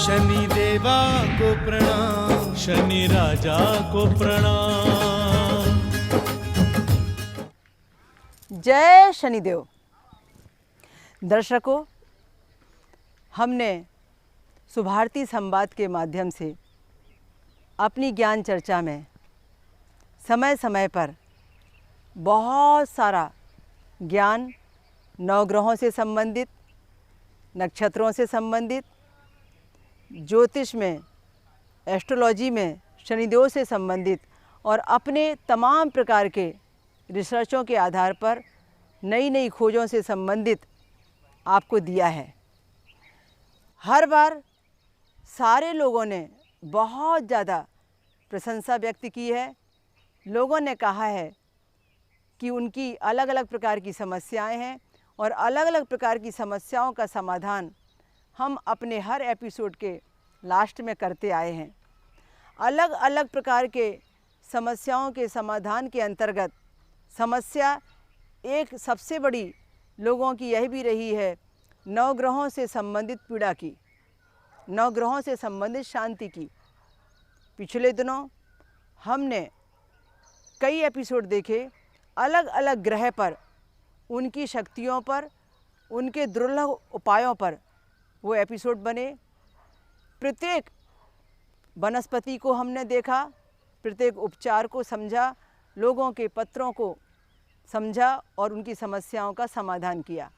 शनि देवा को प्रणाम, शनि राजा को प्रणाम। जय शनिदेव। दर्शकों, हमने सुभारती संवाद के माध्यम से अपनी ज्ञान चर्चा में समय समय पर बहुत सारा ज्ञान नवग्रहों से संबंधित, नक्षत्रों से संबंधित, ज्योतिष में, एस्ट्रोलॉजी में शनिदेव से संबंधित और अपने तमाम प्रकार के रिसर्चों के आधार पर नई नई खोजों से संबंधित आपको दिया है। हर बार सारे लोगों ने बहुत ज़्यादा प्रशंसा व्यक्त की है। लोगों ने कहा है कि उनकी अलग अलग प्रकार की समस्याएं हैं और अलग अलग प्रकार की समस्याओं का समाधान हम अपने हर एपिसोड के लास्ट में करते आए हैं। अलग अलग प्रकार के समस्याओं के समाधान के अंतर्गत समस्या एक सबसे बड़ी लोगों की यह भी रही है, नवग्रहों से संबंधित पीड़ा की, नवग्रहों से संबंधित शांति की। पिछले दिनों हमने कई एपिसोड देखे, अलग अलग ग्रह पर, उनकी शक्तियों पर, उनके दुर्लभ उपायों पर वो एपिसोड बने। प्रत्येक वनस्पति को हमने देखा, प्रत्येक उपचार को समझा, लोगों के पत्रों को समझा और उनकी समस्याओं का समाधान किया।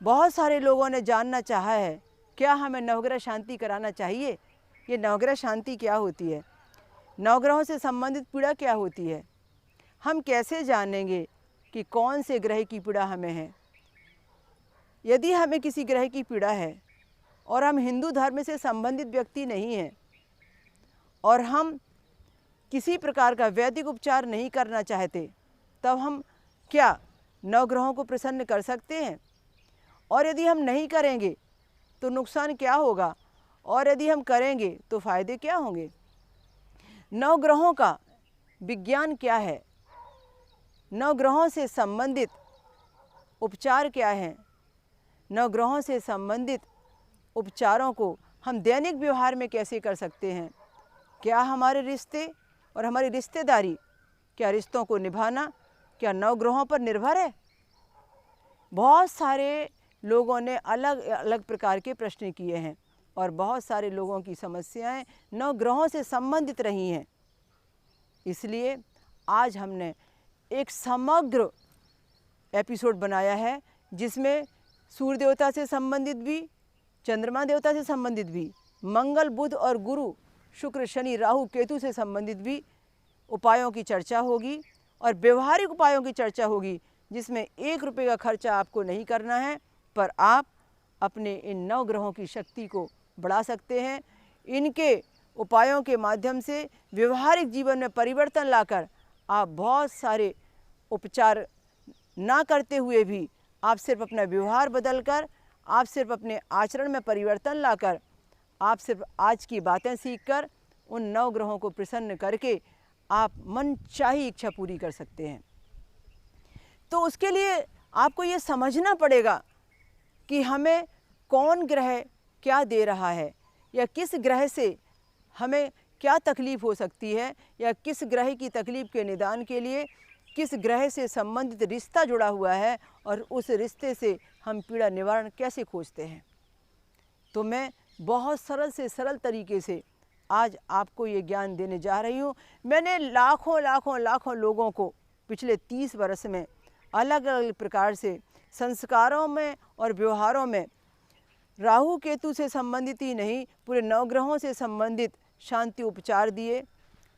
बहुत सारे लोगों ने जानना चाहा है, क्या हमें नवग्रह शांति कराना चाहिए? ये नवग्रह शांति क्या होती है? नवग्रहों से संबंधित पीड़ा क्या होती है? हम कैसे जानेंगे कि कौन से ग्रह की पीड़ा हमें है? यदि हमें किसी ग्रह की पीड़ा है और हम हिंदू धर्म से संबंधित व्यक्ति नहीं हैं और हम किसी प्रकार का वैदिक उपचार नहीं करना चाहते, तब हम क्या नवग्रहों को प्रसन्न कर सकते हैं? और यदि हम नहीं करेंगे तो नुकसान क्या होगा, और यदि हम करेंगे तो फायदे क्या होंगे? नवग्रहों का विज्ञान क्या है? नवग्रहों से संबंधित उपचार क्या हैं? नवग्रहों से संबंधित उपचारों को हम दैनिक व्यवहार में कैसे कर सकते हैं? क्या हमारे रिश्ते और हमारी रिश्तेदारी, क्या रिश्तों को निभाना क्या नवग्रहों पर निर्भर है? बहुत सारे लोगों ने अलग अलग प्रकार के प्रश्न किए हैं और बहुत सारे लोगों की समस्याएं नवग्रहों से संबंधित रही हैं। इसलिए आज हमने एक समग्र एपिसोड बनाया है, जिसमें सूर्य देवता से संबंधित भी, चंद्रमा देवता से संबंधित भी, मंगल, बुध और गुरु, शुक्र, शनि, राहु, केतु से संबंधित भी उपायों की चर्चा होगी और व्यवहारिक उपायों की चर्चा होगी, जिसमें 1 रुपये का खर्चा आपको नहीं करना है, पर आप अपने इन नवग्रहों की शक्ति को बढ़ा सकते हैं। इनके उपायों के माध्यम से व्यवहारिक जीवन में परिवर्तन लाकर आप बहुत सारे उपचार ना करते हुए भी, आप सिर्फ अपना व्यवहार बदलकर, आप सिर्फ अपने आचरण में परिवर्तन लाकर, आप सिर्फ आज की बातें सीखकर उन नवग्रहों को प्रसन्न करके आप मनचाही इच्छा पूरी कर सकते हैं। तो उसके लिए आपको ये समझना पड़ेगा कि हमें कौन ग्रह क्या दे रहा है, या किस ग्रह से हमें क्या तकलीफ़ हो सकती है, या किस ग्रह की तकलीफ़ के निदान के लिए किस ग्रह से संबंधित रिश्ता जुड़ा हुआ है और उस रिश्ते से हम पीड़ा निवारण कैसे खोजते हैं। तो मैं बहुत सरल से सरल तरीके से आज आपको ये ज्ञान देने जा रही हूँ। मैंने लाखों लाखों लाखों लोगों को पिछले 30 वर्ष में अलग अलग प्रकार से संस्कारों में और व्यवहारों में राहु केतु से संबंधित ही नहीं, पूरे नवग्रहों से संबंधित शांति उपचार दिए।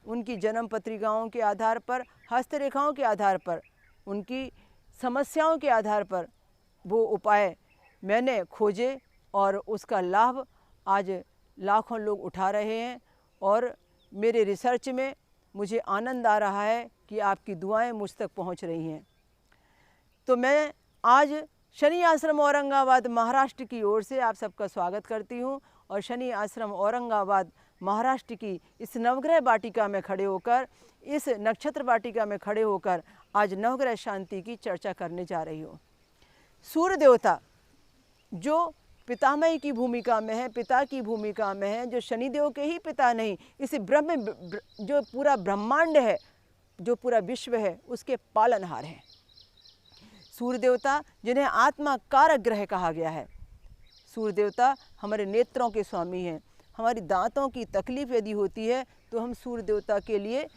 उनकी जन्म पत्रिकाओं के आधार पर, हस्तरेखाओं के आधार पर, उनकी समस्याओं के आधार पर वो उपाय मैंने खोजे और उसका लाभ आज लाखों लोग उठा रहे हैं। और मेरे रिसर्च में मुझे आनंद आ रहा है कि आपकी दुआएं मुझ तक पहुंच रही हैं। तो मैं आज शनि आश्रम औरंगाबाद महाराष्ट्र की ओर से आप सबका स्वागत करती हूं और शनि आश्रम औरंगाबाद महाराष्ट्र की इस नवग्रह वाटिका में खड़े होकर, इस नक्षत्र वाटिका में खड़े होकर आज नवग्रह शांति की चर्चा करने जा रही हूँ। सूर्य देवता जो पितामही की भूमिका में हैं, पिता की भूमिका में हैं, जो शनिदेव के ही पिता नहीं, इस जो पूरा ब्रह्मांड है, जो पूरा विश्व है, उसके पालनहार हैं। सूर्य देवता जिन्हें आत्मा कारक ग्रह कहा गया है। सूर्य देवता हमारे नेत्रों के स्वामी हैं। हमारी दांतों की तकलीफ़ यदि होती है तो हम सूर्य देवता के लिए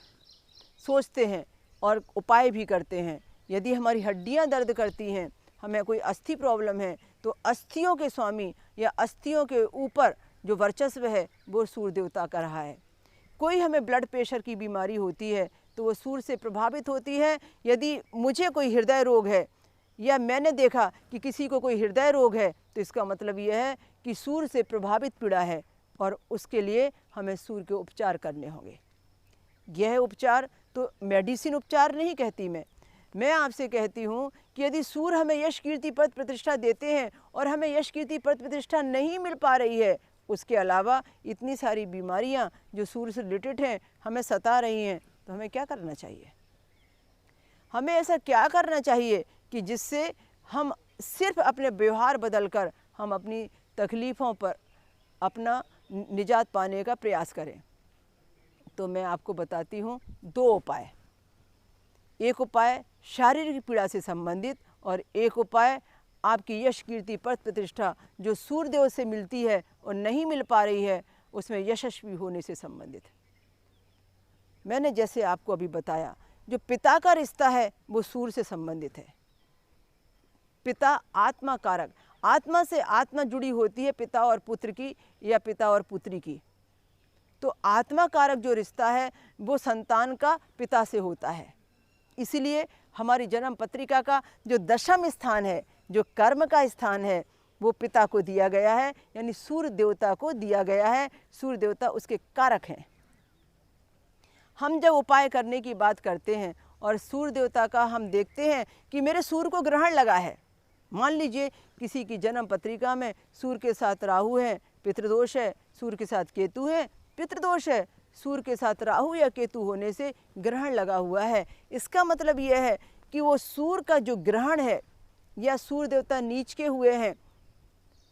सोचते हैं और उपाय भी करते हैं। यदि हमारी हड्डियां दर्द करती हैं, हमें कोई अस्थि प्रॉब्लम है, तो अस्थियों के स्वामी या अस्थियों के ऊपर जो वर्चस्व है वो सूर्य देवता का रहा है। कोई हमें ब्लड प्रेशर की बीमारी होती है तो वो सूर्य से प्रभावित होती है। यदि मुझे कोई हृदय रोग है या मैंने देखा कि किसी को कोई हृदय रोग है, तो इसका मतलब यह है कि सूर्य से प्रभावित पीड़ा है और उसके लिए हमें सूर्य के उपचार करने होंगे। यह उपचार तो मेडिसिन उपचार नहीं कहती मैं आपसे कहती हूँ कि यदि सूर्य हमें यश कीर्ति पद प्रतिष्ठा देते हैं और हमें यश कीर्ति पद प्रतिष्ठा नहीं मिल पा रही है, उसके अलावा इतनी सारी बीमारियाँ जो सूर्य से रिलेटेड हैं हमें सता रही हैं, तो हमें क्या करना चाहिए? हमें ऐसा क्या करना चाहिए कि जिससे हम सिर्फ अपने व्यवहार बदलकर हम अपनी तकलीफ़ों पर अपना निजात पाने का प्रयास करें। तो मैं आपको बताती हूँ 2 उपाय। एक उपाय शारीरिक पीड़ा से संबंधित और एक उपाय आपकी यश कीर्ति पद प्रतिष्ठा जो सूर्यदेव से मिलती है और नहीं मिल पा रही है, उसमें यशस्वी होने से संबंधित। मैंने जैसे आपको अभी बताया, जो पिता का रिश्ता है वो सूर्य से संबंधित है। पिता आत्मा कारक, आत्मा से आत्मा जुड़ी होती है पिता और पुत्र की या पिता और पुत्री की। तो आत्मा कारक जो रिश्ता है वो संतान का पिता से होता है। इसलिए हमारी जन्म पत्रिका का जो 10वां स्थान है, जो कर्म का स्थान है, वो पिता को दिया गया है, यानी सूर्य देवता को दिया गया है। सूर्य देवता उसके कारक हैं। हम जब उपाय करने की बात करते हैं और सूर्य देवता का हम देखते हैं कि मेरे सूर्य को ग्रहण लगा है, मान लीजिए किसी की जन्म पत्रिका में सूर्य के साथ राहु है, पितृदोष है, सूर्य के साथ केतु है, पितृदोष है, सूर्य के साथ राहु या केतु होने से ग्रहण लगा हुआ है। इसका मतलब यह है कि वो सूर्य का जो ग्रहण है या सूर्य देवता नीच के हुए हैं,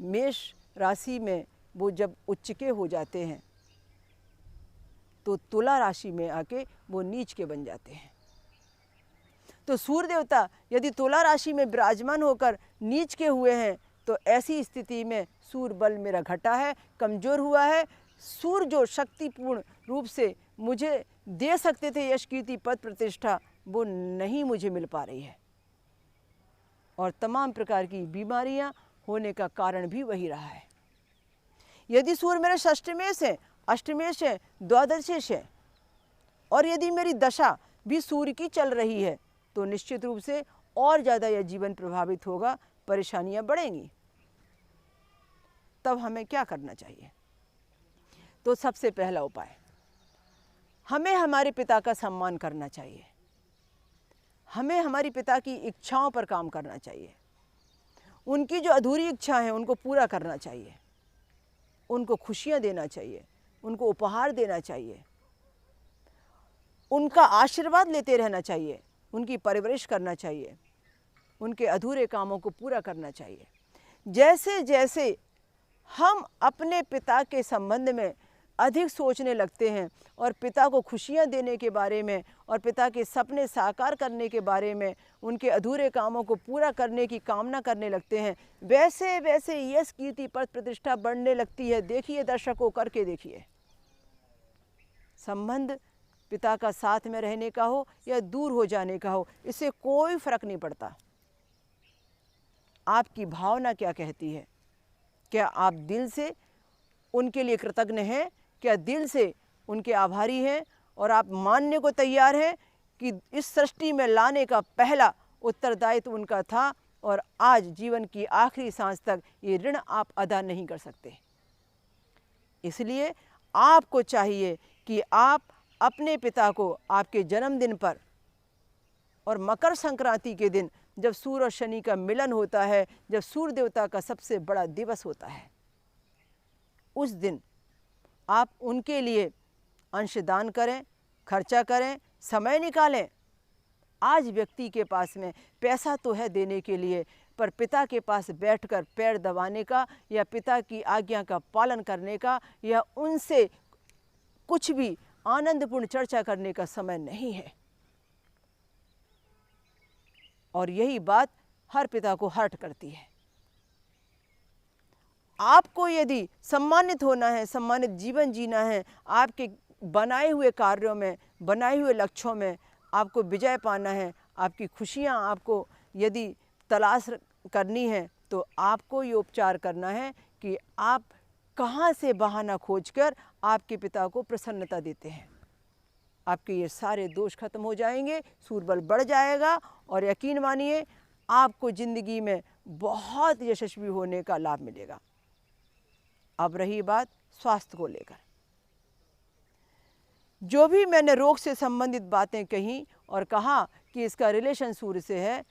मेष राशि में वो जब उच्च के हो जाते हैं तो तुला राशि में आके वो नीच के बन जाते हैं। तो सूर्य देवता यदि तुला राशि में विराजमान होकर नीच के हुए हैं तो ऐसी स्थिति में सूर्य बल मेरा घटा है, कमज़ोर हुआ है। सूर्य जो शक्तिपूर्ण रूप से मुझे दे सकते थे यश कीर्ति पद प्रतिष्ठा, वो नहीं मुझे मिल पा रही है और तमाम प्रकार की बीमारियां होने का कारण भी वही रहा है। यदि सूर्य मेरे षष्ठमेश है, अष्टमेश है, द्वादशेश है और यदि मेरी दशा भी सूर्य की चल रही है तो निश्चित रूप से और ज़्यादा यह जीवन प्रभावित होगा, परेशानियां बढ़ेंगी। तब हमें क्या करना चाहिए? तो सबसे पहला उपाय, हमें हमारे पिता का सम्मान करना चाहिए। हमें हमारे पिता की इच्छाओं पर काम करना चाहिए। उनकी जो अधूरी इच्छा है उनको पूरा करना चाहिए, उनको खुशियां देना चाहिए, उनको उपहार देना चाहिए, उनका आशीर्वाद लेते रहना चाहिए, उनकी परवरिश करना चाहिए, उनके अधूरे कामों को पूरा करना चाहिए। जैसे जैसे हम अपने पिता के संबंध में अधिक सोचने लगते हैं और पिता को खुशियां देने के बारे में और पिता के सपने साकार करने के बारे में, उनके अधूरे कामों को पूरा करने की कामना करने लगते हैं, वैसे वैसे यश कीर्ति पद प्रतिष्ठा बढ़ने लगती है। देखिए दर्शकों, करके देखिए। संबंध पिता का साथ में रहने का हो या दूर हो जाने का हो, इससे कोई फर्क नहीं पड़ता। आपकी भावना क्या कहती है? क्या आप दिल से उनके लिए कृतज्ञ हैं? क्या दिल से उनके आभारी हैं और आप मानने को तैयार हैं कि इस सृष्टि में लाने का पहला उत्तरदायित्व उनका था और आज जीवन की आखिरी सांस तक ये ऋण आप अदा नहीं कर सकते? इसलिए आपको चाहिए कि आप अपने पिता को आपके जन्मदिन पर और मकर संक्रांति के दिन जब सूर्य और शनि का मिलन होता है, जब सूर्य देवता का सबसे बड़ा दिवस होता है, उस दिन आप उनके लिए अंशदान करें, खर्चा करें, समय निकालें। आज व्यक्ति के पास में पैसा तो है देने के लिए, पर पिता के पास बैठकर पैर दबाने का या पिता की आज्ञा का पालन करने का या उनसे कुछ भी आनंदपूर्ण चर्चा करने का समय नहीं है। और यही बात हर पिता को हर्ट करती है। आपको यदि सम्मानित होना है, सम्मानित जीवन जीना है, आपके बनाए हुए कार्यों में, बनाए हुए लक्ष्यों में आपको विजय पाना है, आपकी खुशियाँ आपको यदि तलाश करनी है, तो आपको ये उपचार करना है कि आप कहाँ से बहाना खोजकर आपके पिता को प्रसन्नता देते हैं। आपके ये सारे दोष खत्म हो जाएंगे, सूरबल बढ़ जाएगा और यकीन मानिए आपको ज़िंदगी में बहुत यशस्वी होने का लाभ मिलेगा। अब रही बात स्वास्थ्य को लेकर, जो भी मैंने रोग से संबंधित बातें कही और कहा कि इसका रिलेशन सूर्य से है,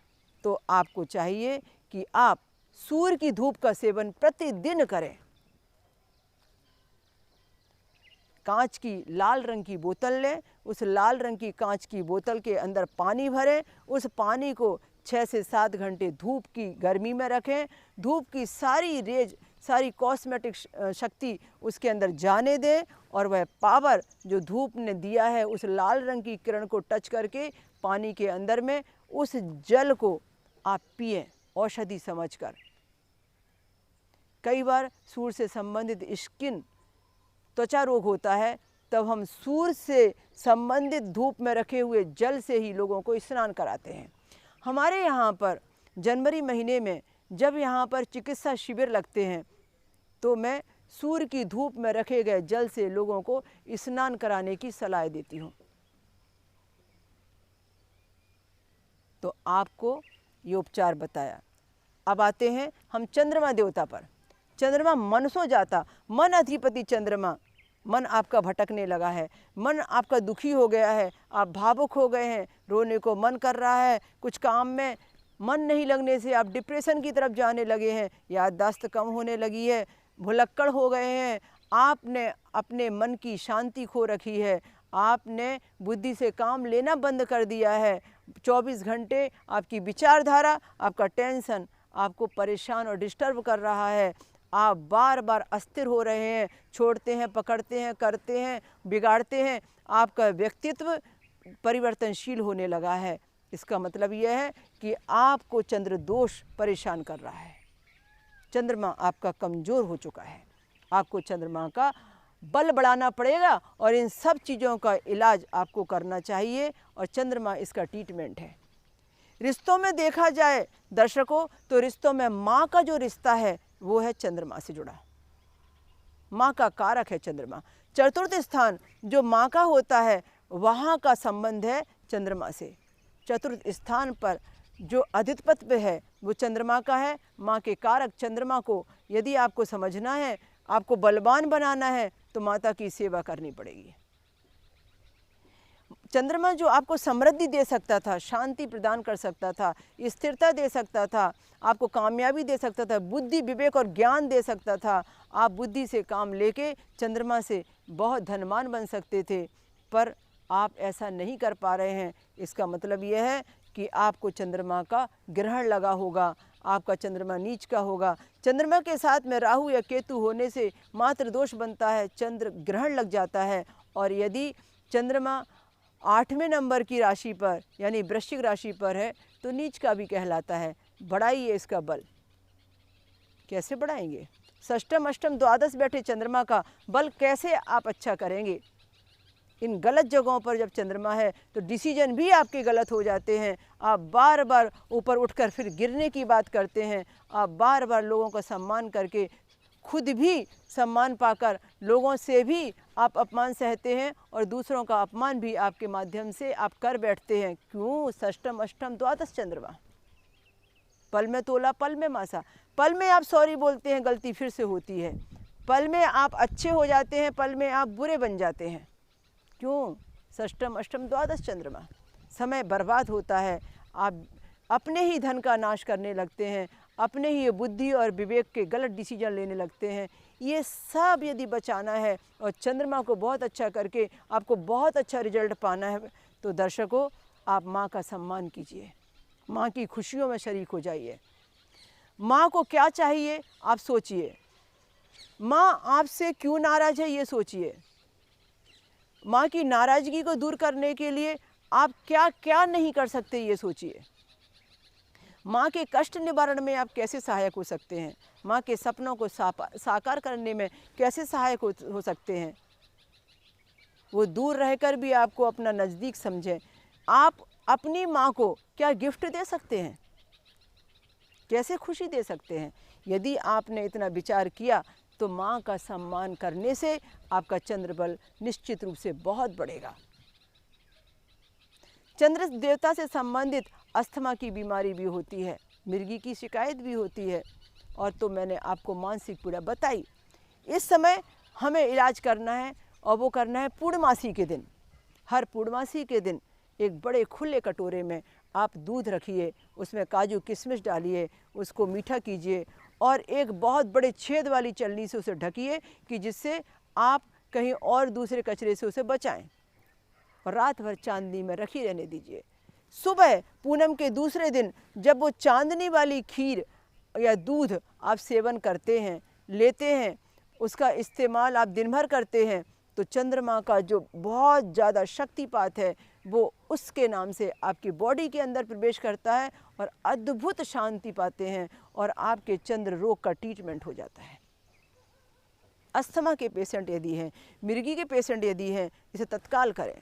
तो आपको चाहिए कि आप सूर्य की धूप का सेवन प्रतिदिन करें। कांच की लाल रंग की बोतल लें, उस लाल रंग की कांच की बोतल के अंदर पानी भरें, उस पानी को 6 से 7 घंटे धूप की गर्मी में रखें। धूप की सारी रेज, सारी कॉस्मेटिक शक्ति उसके अंदर जाने दें और वह पावर जो धूप ने दिया है उस लाल रंग की किरण को टच करके पानी के अंदर में उस जल को आप पिएं औषधि समझकर। कई बार सूर्य से संबंधित स्किन त्वचा रोग होता है, तब हम सूर्य से संबंधित धूप में रखे हुए जल से ही लोगों को स्नान कराते हैं। हमारे यहाँ पर जनवरी महीने में जब यहाँ पर चिकित्सा शिविर लगते हैं, तो मैं सूर्य की धूप में रखे गए जल से लोगों को स्नान कराने की सलाह देती हूँ। तो आपको ये उपचार बताया। अब आते हैं हम चंद्रमा देवता पर। चंद्रमा मन सो जाता, मन अधिपति चंद्रमा। मन आपका भटकने लगा है, मन आपका दुखी हो गया है, आप भावुक हो गए हैं, रोने को मन कर रहा है, कुछ काम में मन नहीं लगने से आप डिप्रेशन की तरफ जाने लगे हैं, याददाश्त कम होने लगी है, भुलक्कड़ हो गए हैं, आपने अपने मन की शांति खो रखी है, आपने बुद्धि से काम लेना बंद कर दिया है। 24 घंटे आपकी विचारधारा, आपका टेंशन आपको परेशान और डिस्टर्ब कर रहा है। आप बार बार अस्थिर हो रहे हैं, छोड़ते हैं, पकड़ते हैं, करते हैं, बिगाड़ते हैं। आपका व्यक्तित्व परिवर्तनशील होने लगा है। इसका मतलब यह है कि आपको चंद्र दोष परेशान कर रहा है। चंद्रमा आपका कमज़ोर हो चुका है। आपको चंद्रमा का बल बढ़ाना पड़ेगा और इन सब चीज़ों का इलाज आपको करना चाहिए और चंद्रमा इसका ट्रीटमेंट है। रिश्तों में देखा जाए दर्शकों, तो रिश्तों में माँ का जो रिश्ता है वो है चंद्रमा से जुड़ा। माँ का कारक है चंद्रमा। चतुर्थ स्थान जो माँ का होता है वहाँ का संबंध है चंद्रमा से। चतुर्थ स्थान पर जो अधिपत्य है वो चंद्रमा का है। माँ के कारक चंद्रमा को यदि आपको समझना है, आपको बलवान बनाना है, तो माता की सेवा करनी पड़ेगी। चंद्रमा जो आपको समृद्धि दे सकता था, शांति प्रदान कर सकता था, स्थिरता दे सकता था, आपको कामयाबी दे सकता था, बुद्धि, विवेक और ज्ञान दे सकता था। आप बुद्धि से काम लेके चंद्रमा से बहुत धनवान बन सकते थे, पर आप ऐसा नहीं कर पा रहे हैं। इसका मतलब यह है कि आपको चंद्रमा का ग्रहण लगा होगा, आपका चंद्रमा नीच का होगा। चंद्रमा के साथ में राहु या केतु होने से मात्र दोष बनता है, चंद्र ग्रहण लग जाता है। और यदि चंद्रमा 8वें नंबर की राशि पर यानी वृश्चिक राशि पर है तो नीच का भी कहलाता है। बढ़ाइए इसका बल। कैसे बढ़ाएंगे? षष्टम, अष्टम, द्वादश बैठे चंद्रमा का बल कैसे आप अच्छा करेंगे? इन गलत जगहों पर जब चंद्रमा है तो डिसीजन भी आपके गलत हो जाते हैं। आप बार बार ऊपर उठकर फिर गिरने की बात करते हैं। आप बार बार लोगों का सम्मान करके खुद भी सम्मान पाकर लोगों से भी आप अपमान सहते हैं और दूसरों का अपमान भी आपके माध्यम से आप कर बैठते हैं। क्यों? षष्टम, अष्टम, द्वादश चंद्रमा। पल में तोला पल में मासा। पल में आप सॉरी बोलते हैं, गलती फिर से होती है। पल में आप अच्छे हो जाते हैं, पल में आप बुरे बन जाते हैं। क्यों? षष्टम, अष्टम, द्वादश चंद्रमा। समय बर्बाद होता है। आप अपने ही धन का नाश करने लगते हैं, अपने ही बुद्धि और विवेक के गलत डिसीजन लेने लगते हैं। ये सब यदि बचाना है और चंद्रमा को बहुत अच्छा करके आपको बहुत अच्छा रिजल्ट पाना है, तो दर्शकों आप माँ का सम्मान कीजिए, माँ की खुशियों में शरीक हो जाइए। माँ को क्या चाहिए आप सोचिए, माँ आपसे क्यों नाराज़ है ये सोचिए, माँ की नाराज़गी को दूर करने के लिए आप क्या क्या नहीं कर सकते ये सोचिए, माँ के कष्ट निवारण में आप कैसे सहायक हो सकते हैं, माँ के सपनों को साकार करने में कैसे सहायक हो सकते हैं। वो दूर रहकर भी आपको अपना नज़दीक समझें। आप अपनी माँ को क्या गिफ्ट दे सकते हैं, कैसे खुशी दे सकते हैं। यदि आपने इतना विचार किया तो माँ का सम्मान करने से आपका चंद्रबल निश्चित रूप से बहुत बढ़ेगा। चंद्र देवता से संबंधित अस्थमा की बीमारी भी होती है, मिर्गी की शिकायत भी होती है, और तो मैंने आपको मानसिक पीड़ा बताई। इस समय हमें इलाज करना है और वो करना है पूर्णमासी के दिन। हर पूर्णमासी के दिन एक बड़े खुले कटोरे में आप दूध रखिए, उसमें काजू किशमिश डालिए, उसको मीठा कीजिए और एक बहुत बड़े छेद वाली चलनी से उसे ढकिए कि जिससे आप कहीं और दूसरे कचरे से उसे बचाएं, और रात भर चांदनी में रखी रहने दीजिए। सुबह पूनम के दूसरे दिन जब वो चांदनी वाली खीर या दूध आप सेवन करते हैं, लेते हैं, उसका इस्तेमाल आप दिन भर करते हैं, तो चंद्रमा का जो बहुत ज़्यादा शक्तिपात है वो उसके नाम से आपकी बॉडी के अंदर प्रवेश करता है और अद्भुत शांति पाते हैं और आपके चंद्र रोग का ट्रीटमेंट हो जाता है। अस्थमा के पेशेंट यदि हैं, मिर्गी के पेशेंट यदि हैं, इसे तत्काल करें।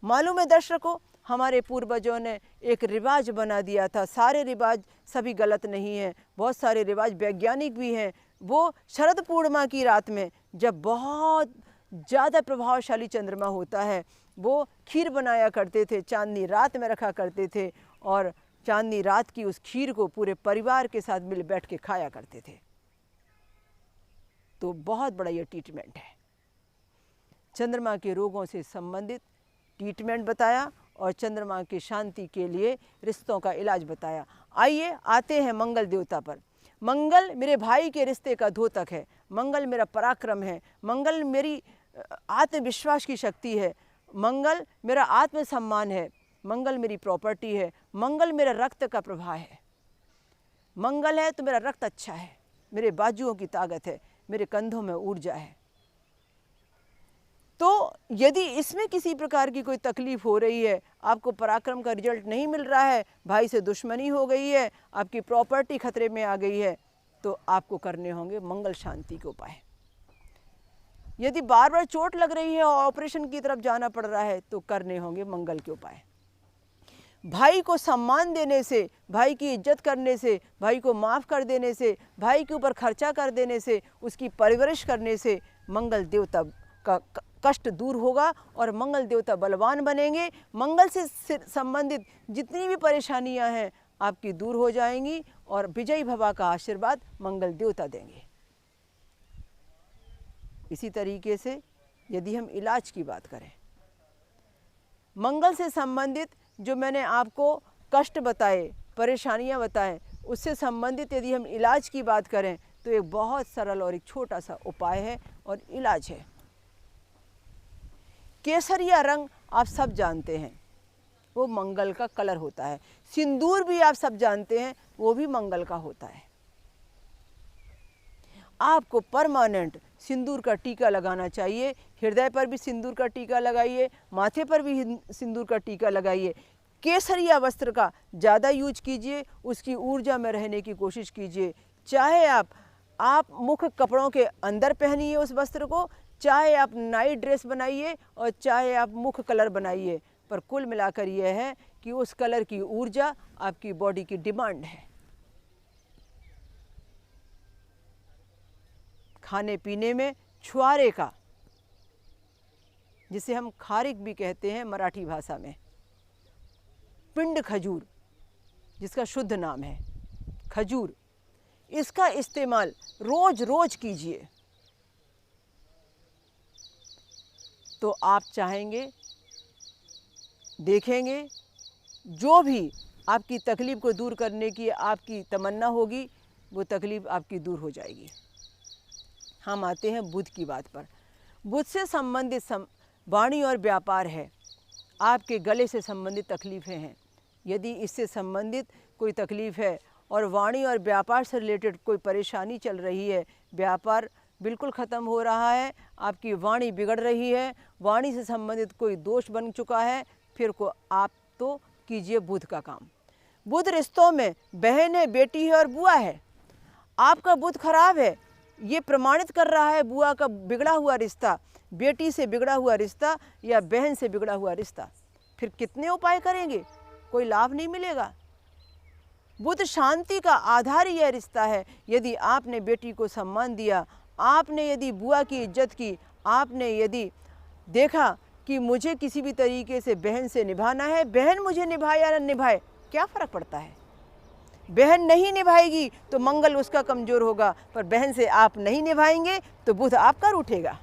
मालूम है दर्शकों, हमारे पूर्वजों ने एक रिवाज बना दिया था। सारे रिवाज सभी गलत नहीं हैं, बहुत सारे रिवाज वैज्ञानिक भी हैं। वो शरद पूर्णिमा की रात में जब बहुत ज़्यादा प्रभावशाली चंद्रमा होता है, वो खीर बनाया करते थे, चांदनी रात में रखा करते थे और चांदनी रात की उस खीर को पूरे परिवार के साथ मिल बैठ के खाया करते थे। तो बहुत बड़ा ये ट्रीटमेंट है। चंद्रमा के रोगों से संबंधित ट्रीटमेंट बताया और चंद्रमा की शांति के लिए रिश्तों का इलाज बताया। आइए आते हैं मंगल देवता पर। मंगल मेरे भाई के रिश्ते का द्योतक है, मंगल मेरा पराक्रम है, मंगल मेरी आत्मविश्वास की शक्ति है, मंगल मेरा आत्मसम्मान है, मंगल मेरी प्रॉपर्टी है, मंगल मेरा रक्त का प्रवाह है। मंगल है तो मेरा रक्त अच्छा है, मेरे बाजुओं की ताकत है, मेरे कंधों में ऊर्जा है। तो यदि इसमें किसी प्रकार की कोई तकलीफ हो रही है, आपको पराक्रम का रिजल्ट नहीं मिल रहा है, भाई से दुश्मनी हो गई है, आपकी प्रॉपर्टी खतरे में आ गई है, तो आपको करने होंगे मंगल शांति के उपाय। यदि बार बार चोट लग रही है और ऑपरेशन की तरफ जाना पड़ रहा है, तो करने होंगे मंगल के उपाय। भाई को सम्मान देने से, भाई की इज्जत करने से, भाई को माफ़ कर देने से, भाई के ऊपर खर्चा कर देने से, उसकी परवरिश करने से मंगल देवता का कष्ट दूर होगा और मंगल देवता बलवान बनेंगे। मंगल से संबंधित जितनी भी परेशानियां हैं आपकी दूर हो जाएंगी और विजयी भवा का आशीर्वाद मंगल देवता देंगे। इसी तरीके से यदि हम इलाज की बात करें, मंगल से संबंधित जो मैंने आपको कष्ट बताए, परेशानियां बताएं, उससे संबंधित यदि हम इलाज की बात करें तो एक बहुत सरल और एक छोटा सा उपाय है और इलाज है। केसरिया रंग आप सब जानते हैं, वो मंगल का कलर होता है। सिंदूर भी आप सब जानते हैं, वो भी मंगल का होता है। आपको परमानेंट सिंदूर का टीका लगाना चाहिए। हृदय पर भी सिंदूर का टीका लगाइए, माथे पर भी सिंदूर का टीका लगाइए। केसरिया वस्त्र का ज़्यादा यूज कीजिए, उसकी ऊर्जा में रहने की कोशिश कीजिए। चाहे आप मुख्य कपड़ों के अंदर पहनिए उस वस्त्र को, चाहे आप नाइट ड्रेस बनाइए और चाहे आप मुख्य कलर बनाइए, पर कुल मिलाकर यह है कि उस कलर की ऊर्जा आपकी बॉडी की डिमांड है। खाने पीने में छुआरे का, जिसे हम खारिक भी कहते हैं मराठी भाषा में, पिंड खजूर जिसका शुद्ध नाम है खजूर, इसका इस्तेमाल रोज रोज कीजिए तो आप चाहेंगे, देखेंगे, जो भी आपकी तकलीफ़ को दूर करने की आपकी तमन्ना होगी वो तकलीफ़ आपकी दूर हो जाएगी। हम आते हैं बुध की बात पर। बुध से संबंधित वाणी और व्यापार है। आपके गले से संबंधित तकलीफ़ें हैं, यदि इससे संबंधित कोई तकलीफ़ है और वाणी और व्यापार से रिलेटेड कोई परेशानी चल रही है, व्यापार बिल्कुल ख़त्म हो रहा है, आपकी वाणी बिगड़ रही है, वाणी से संबंधित कोई दोष बन चुका है, फिर को आप तो कीजिए बुध का काम। बुध रिश्तों में बहन है, बेटी है और बुआ है। आपका बुध खराब है, ये प्रमाणित कर रहा है बुआ का बिगड़ा हुआ रिश्ता, बेटी से बिगड़ा हुआ रिश्ता या बहन से बिगड़ा हुआ रिश्ता। फिर कितने उपाय करेंगे, कोई लाभ नहीं मिलेगा। बुध शांति का आधार यह रिश्ता है। यदि आपने बेटी को सम्मान दिया, आपने यदि बुआ की इज्जत की, आपने यदि देखा कि मुझे किसी भी तरीके से बहन से निभाना है, बहन मुझे निभाए या न निभाए क्या फ़र्क पड़ता है। बहन नहीं निभाएगी तो मंगल उसका कमज़ोर होगा, पर बहन से आप नहीं निभाएंगे तो बुध आपका रूठेगा।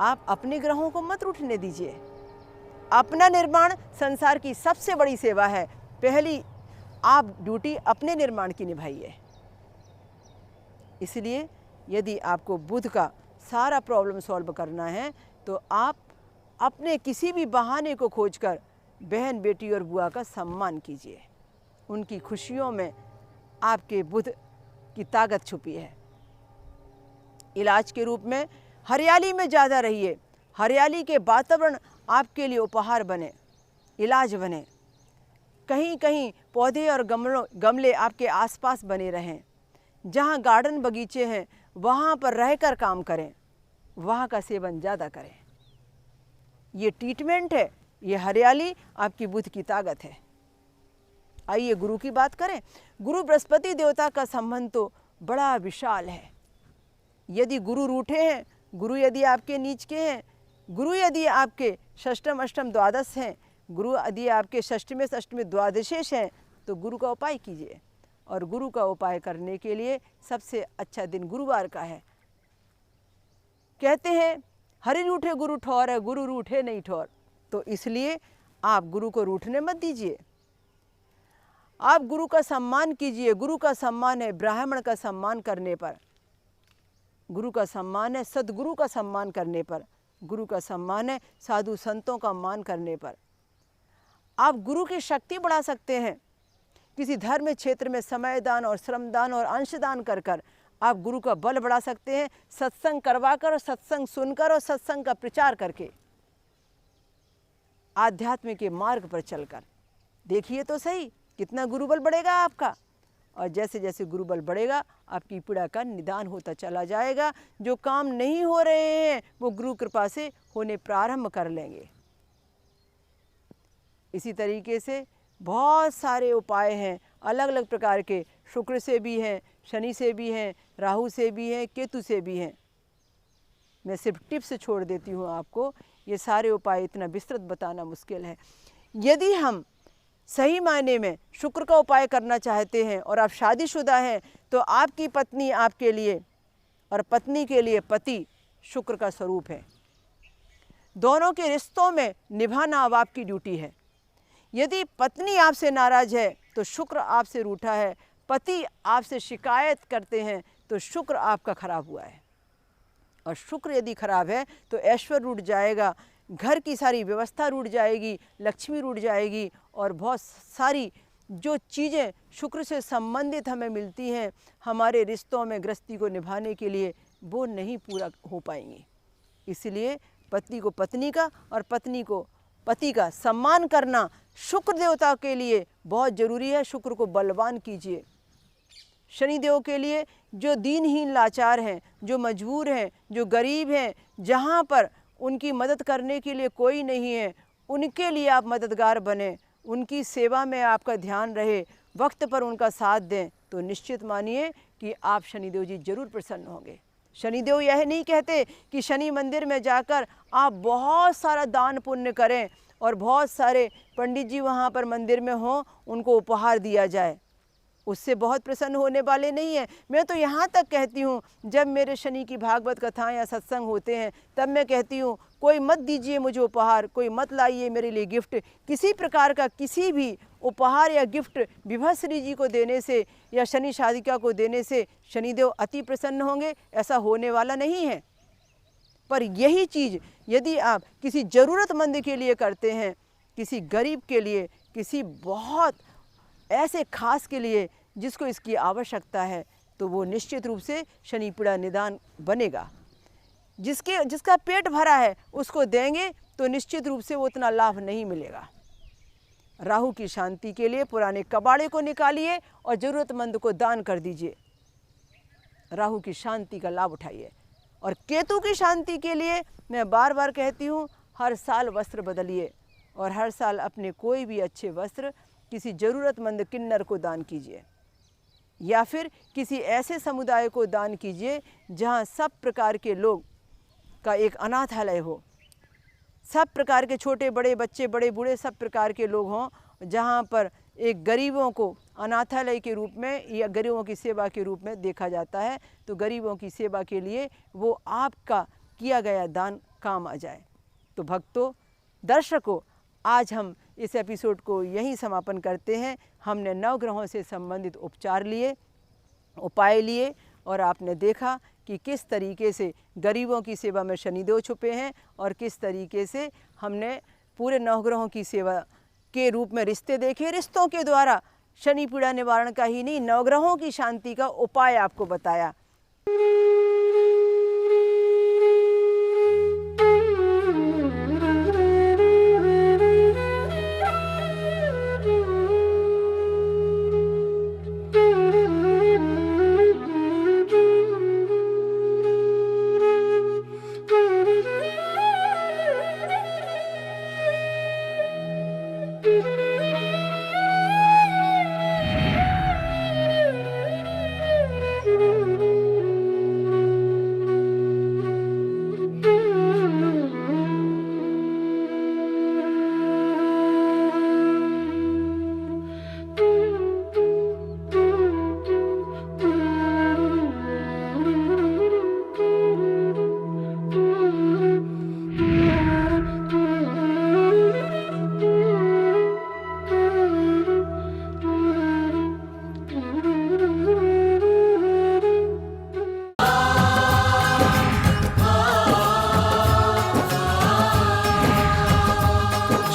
आप अपने ग्रहों को मत रूठने दीजिए। अपना निर्माण संसार की सबसे बड़ी सेवा है। पहली आप ड्यूटी अपने निर्माण की निभाइए। इसलिए यदि आपको बुध का सारा प्रॉब्लम सॉल्व करना है तो आप अपने किसी भी बहाने को खोजकर बहन, बेटी और बुआ का सम्मान कीजिए। उनकी खुशियों में आपके बुध की ताकत छुपी है। इलाज के रूप में हरियाली में ज़्यादा रहिए। हरियाली के वातावरण आपके लिए उपहार बने, इलाज बने। कहीं कहीं पौधे और गमले आपके आसपास बने रहें। जहाँ गार्डन बगीचे हैं वहाँ पर रहकर काम करें, वहाँ का सेवन ज़्यादा करें। ये ट्रीटमेंट है, ये हरियाली आपकी बुध की ताकत है। आइए गुरु की बात करें। गुरु बृहस्पति देवता का संबंध तो बड़ा विशाल है। यदि गुरु रूठे हैं, गुरु यदि आपके नीच के हैं, गुरु यदि आपके षष्टम अष्टम द्वादश हैं, गुरु यदि आपके षष्ठमें सष्टमें द्वादशेश हैं, तो गुरु का उपाय कीजिए। और गुरु का उपाय करने के लिए सबसे अच्छा दिन गुरुवार का है। कहते हैं हरि रूठे गुरु ठौर है, गुरु रूठे नहीं ठौर। तो इसलिए आप गुरु को रूठने मत दीजिए। आप गुरु का सम्मान कीजिए। गुरु का सम्मान है ब्राह्मण का सम्मान करने पर, गुरु का सम्मान है सदगुरु का सम्मान करने पर, गुरु का सम्मान है साधु संतों का मान करने पर। आप गुरु की शक्ति बढ़ा सकते हैं। किसी धर्म क्षेत्र में समय दान और श्रम दान और अंशदान कर कर आप गुरु का बल बढ़ा सकते हैं। सत्संग करवाकर और सत्संग सुनकर और सत्संग का प्रचार करके, आध्यात्म के मार्ग पर चलकर देखिए तो सही कितना गुरुबल बढ़ेगा आपका। और जैसे जैसे गुरुबल बढ़ेगा आपकी पीड़ा का निदान होता चला जाएगा। जो काम नहीं हो रहे हैं वो गुरु कृपा से होने प्रारंभ कर लेंगे। इसी तरीके से बहुत सारे उपाय हैं, अलग अलग प्रकार के। शुक्र से भी हैं, शनि से भी हैं, राहु से भी हैं, केतु से भी हैं। मैं सिर्फ टिप्स छोड़ देती हूँ आपको। ये सारे उपाय इतना विस्तृत बताना मुश्किल है। यदि हम सही मायने में शुक्र का उपाय करना चाहते हैं और आप शादीशुदा हैं तो आपकी पत्नी आपके लिए और पत्नी के लिए पति शुक्र का स्वरूप है। दोनों के रिश्तों में निभाना अब आपकी ड्यूटी है। यदि पत्नी आपसे नाराज है तो शुक्र आपसे रूठा है। पति आपसे शिकायत करते हैं तो शुक्र आपका खराब हुआ है। और शुक्र यदि खराब है तो ऐश्वर्य रूठ जाएगा, घर की सारी व्यवस्था रूठ जाएगी, लक्ष्मी रूठ जाएगी और बहुत सारी जो चीज़ें शुक्र से संबंधित हमें मिलती हैं हमारे रिश्तों में गृहस्थी को निभाने के लिए, वो नहीं पूरा हो पाएंगी। इसलिए पति को पत्नी का और पत्नी को पति का सम्मान करना शुक्र देवता के लिए बहुत ज़रूरी है। शुक्र को बलवान कीजिए। शनिदेव के लिए जो दीनहीन लाचार हैं, जो मजबूर हैं, जो गरीब हैं, जहाँ पर उनकी मदद करने के लिए कोई नहीं है, उनके लिए आप मददगार बने, उनकी सेवा में आपका ध्यान रहे, वक्त पर उनका साथ दें, तो निश्चित मानिए कि आप शनिदेव जी जरूर प्रसन्न होंगे। शनिदेव यह नहीं कहते कि शनि मंदिर में जाकर आप बहुत सारा दान पुण्य करें और बहुत सारे पंडित जी वहाँ पर मंदिर में हों, उनको उपहार दिया जाए, उससे बहुत प्रसन्न होने वाले नहीं हैं। मैं तो यहाँ तक कहती हूँ, जब मेरे शनि की भागवत कथाएं या सत्संग होते हैं तब मैं कहती हूँ कोई मत दीजिए मुझे उपहार, कोई मत लाइए मेरे लिए गिफ्ट। किसी प्रकार का किसी भी उपहार या गिफ्ट विभश्री जी को देने से या शनि शादिका को देने से शनिदेव अति प्रसन्न होंगे, ऐसा होने वाला नहीं है। पर यही चीज़ यदि आप किसी ज़रूरतमंद के लिए करते हैं, किसी गरीब के लिए, किसी बहुत ऐसे खास के लिए जिसको इसकी आवश्यकता है तो वो निश्चित रूप से शनि पीड़ा निदान बनेगा। जिसका पेट भरा है उसको देंगे तो निश्चित रूप से वो उतना लाभ नहीं मिलेगा। राहु की शांति के लिए पुराने कबाड़े को निकालिए और ज़रूरतमंद को दान कर दीजिए। राहु की शांति का लाभ उठाइए। और केतु की शांति के लिए मैं बार बार कहती हूँ, हर साल वस्त्र बदलिए और हर साल अपने कोई भी अच्छे वस्त्र किसी ज़रूरतमंद किन्नर को दान कीजिए, या फिर किसी ऐसे समुदाय को दान कीजिए जहाँ सब प्रकार के लोग का एक अनाथालय हो, सब प्रकार के छोटे बड़े बच्चे बड़े बूढ़े सब प्रकार के लोग हों, जहाँ पर एक गरीबों को अनाथालय के रूप में या गरीबों की सेवा के रूप में देखा जाता है। तो गरीबों की सेवा के लिए वो आपका किया गया दान काम आ जाए। तो भक्तों, दर्शकों, आज हम इस एपिसोड को यहीं समापन करते हैं। हमने नवग्रहों से संबंधित उपचार लिए, उपाय लिए और आपने देखा कि किस तरीके से गरीबों की सेवा में शनिदेव छुपे हैं और किस तरीके से हमने पूरे नवग्रहों की सेवा के रूप में रिश्ते देखे। रिश्तों के द्वारा शनि पीड़ा निवारण का ही नहीं, नवग्रहों की शांति का उपाय आपको बताया।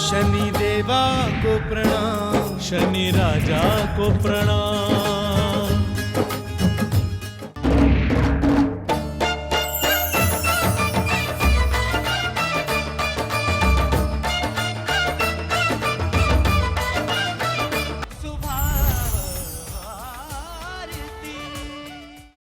शनि देवा को प्रणाम, शनि राजा को प्रणाम।